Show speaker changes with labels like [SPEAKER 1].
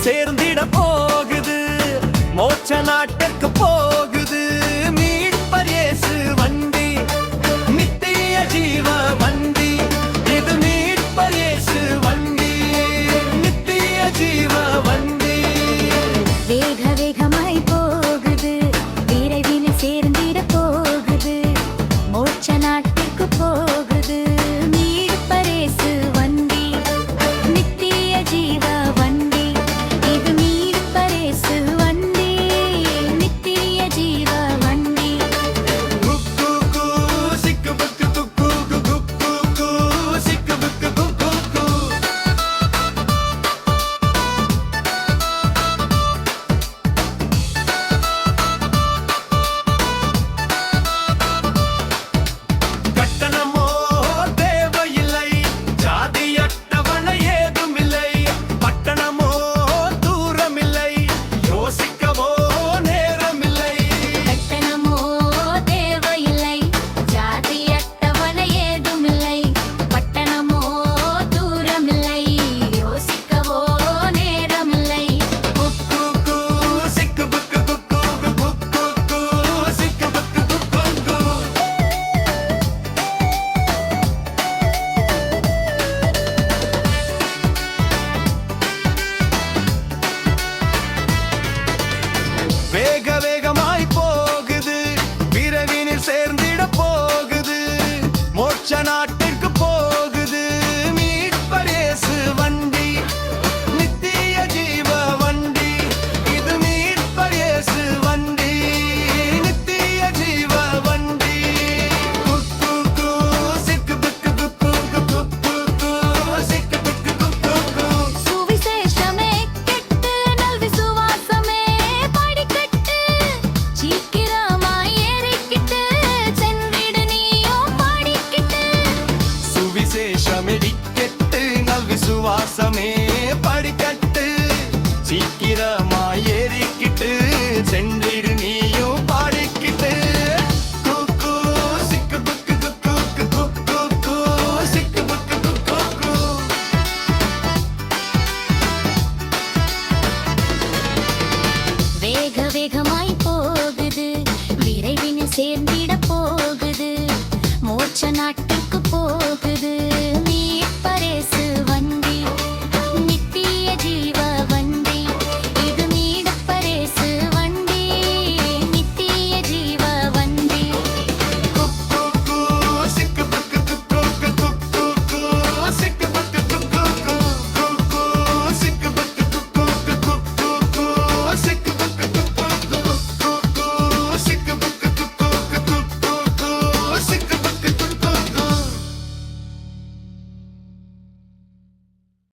[SPEAKER 1] சேர்ந்திட போகுது, மோட்ச நாட்டுக்கு போகுது. மீட்பர் இயேசு வண்டி, நித்திய ஜீவ வண்டி. இது மீட்பர் இயேசு வண்டி, நித்திய ஜீவ வண்டி.
[SPEAKER 2] வேக வேகமாய் போகுது, விரைவில் சேர்ந்திட போகுது, மோட்ச நாட்டுக்கு போகுது. மீட்பர் இயேசு வண்டி, நித்திய ஜீவ வண்டி. இது மீட்பர் இயேசு வண்டி, நித்திய ஜீவ வண்டி.
[SPEAKER 1] குக்கு கு சிக்கு புக்கு குக்கு குக்கு கு சிக்கு புக்கு குக்கு கு. கட்டணமோ தேவையில்லை, ஜாதி அட்டவணை ஏதுமில்லை. பட்டணமோ தூரமில்லை, யோசிக்கவோ நேரமில்லை.
[SPEAKER 2] கட்டணமோ தேவையில்லை, ஜாதி அட்டவணை ஏதுமில்லை. பட்டணமோ தூரமில்லை, யோசிக்கவோ நேரமில்லை.
[SPEAKER 1] குக்கு கு சிக்கு புக்கு குக்கு குக்கு கு சிக்கு புக்கு குக்கு கு. வேக வேகமாய் போகுது, விரைவினில் சேர்ந்திட போகுது, மோட்ச நாட்டிற்கு போகுது. மீட்பர் இயேசு வண்டி, நித்திய ஜீவ வண்டி. இது மீட்பர் இயேசு வண்டி, நித்திய ஜீவ வண்டி. குக்கு கு சிக்கு புக்கு குக்கு குக்கு கு சிக்கு புக்கு குக்கு கு.
[SPEAKER 2] சுவிசேஷமே கெட்டு நல் விசுவாசமே படிக்கட்டு, சீக்கிரமாய் ஏறிக்கிட்டு சென்றிடு நீயும் பாடிக்கிட்டு.
[SPEAKER 1] சுவிசேஷமெடிக்கெட்டு நல் விசுவாசமே படிக்கட்டு, சீக்கிரமாய் ஏறிக்கிட்டு சென்றிடு